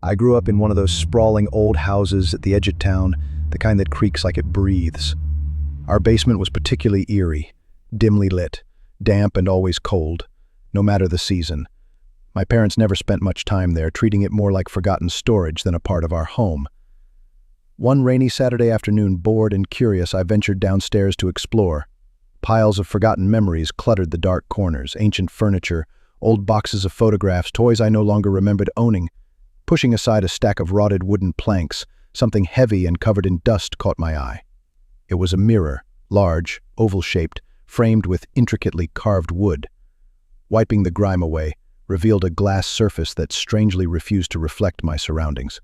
I grew up in one of those sprawling old houses at the edge of town, the kind that creaks like it breathes. Our basement was particularly eerie, dimly lit, damp and always cold, no matter the season. My parents never spent much time there, treating it more like forgotten storage than a part of our home. One rainy Saturday afternoon, bored and curious, I ventured downstairs to explore. Piles of forgotten memories cluttered the dark corners, ancient furniture, old boxes of photographs, toys I no longer remembered owning. Pushing aside a stack of rotted wooden planks, something heavy and covered in dust caught my eye. It was a mirror, large, oval-shaped, framed with intricately carved wood. Wiping the grime away, revealed a glass surface that strangely refused to reflect my surroundings.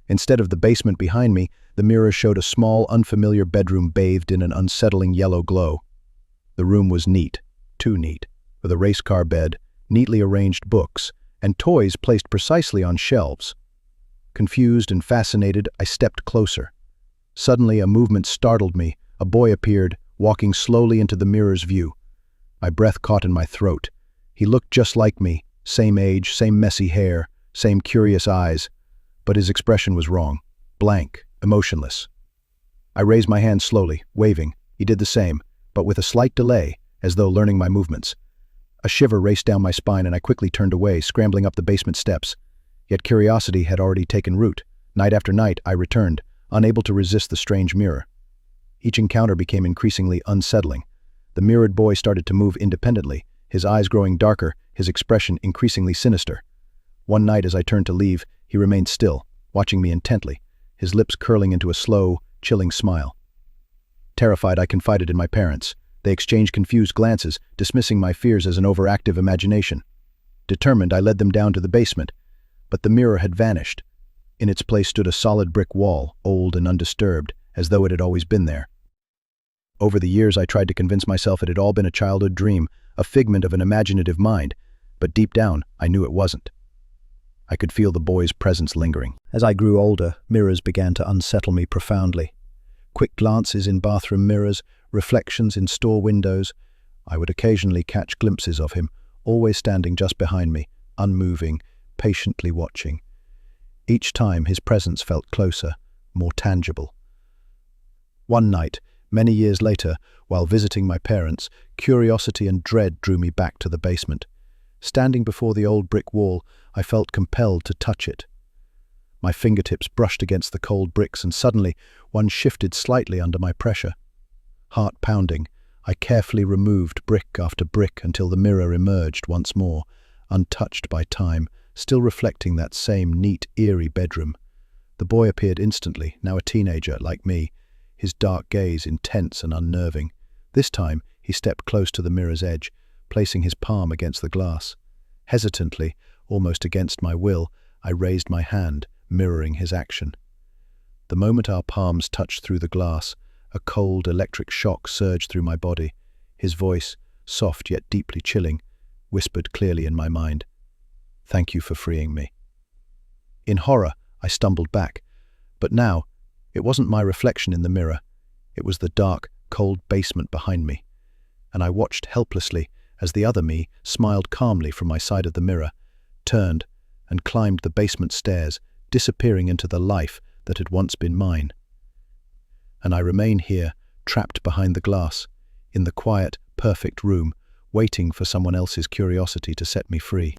Instead of the basement behind me, the mirror showed a small, unfamiliar bedroom bathed in an unsettling yellow glow. The room was neat, too neat, with a race car bed, neatly arranged books, and toys placed precisely on shelves. Confused and fascinated, I stepped closer. Suddenly, a movement startled me. A boy appeared, walking slowly into the mirror's view. My breath caught in my throat. He looked just like me, same age, same messy hair, same curious eyes, but his expression was wrong, blank, emotionless. I raised my hand slowly, waving. He did the same, but with a slight delay, as though learning my movements. A shiver raced down my spine and I quickly turned away, scrambling up the basement steps. Yet curiosity had already taken root. Night after night, I returned, unable to resist the strange mirror. Each encounter became increasingly unsettling. The mirrored boy started to move independently, his eyes growing darker, his expression increasingly sinister. One night as I turned to leave, he remained still, watching me intently, his lips curling into a slow, chilling smile. Terrified, I confided in my parents. They exchanged confused glances, dismissing my fears as an overactive imagination. Determined, I led them down to the basement, but the mirror had vanished. In its place stood a solid brick wall, old and undisturbed, as though it had always been there. Over the years, I tried to convince myself it had all been a childhood dream, a figment of an imaginative mind, but deep down, I knew it wasn't. I could feel the boy's presence lingering. As I grew older, mirrors began to unsettle me profoundly. Quick glances in bathroom mirrors, reflections in store windows. I would occasionally catch glimpses of him, always standing just behind me, unmoving, patiently watching. Each time his presence felt closer, more tangible. One night, many years later, while visiting my parents, curiosity and dread drew me back to the basement. Standing before the old brick wall, I felt compelled to touch it. My fingertips brushed against the cold bricks and suddenly one shifted slightly under my pressure. Heart pounding, I carefully removed brick after brick until the mirror emerged once more, untouched by time, still reflecting that same neat, eerie bedroom. The boy appeared instantly, now a teenager like me, his dark gaze intense and unnerving. This time, he stepped close to the mirror's edge, placing his palm against the glass. Hesitantly, almost against my will, I raised my hand, mirroring his action. The moment our palms touched through the glass, a cold electric shock surged through my body. His voice, soft yet deeply chilling, whispered clearly in my mind, "Thank you for freeing me." In horror, I stumbled back, but now, it wasn't my reflection in the mirror. It was the dark, cold basement behind me, and I watched helplessly as the other me smiled calmly from my side of the mirror, turned, and climbed the basement stairs, disappearing into the life that had once been mine. And I remain here, trapped behind the glass, in the quiet, perfect room, waiting for someone else's curiosity to set me free.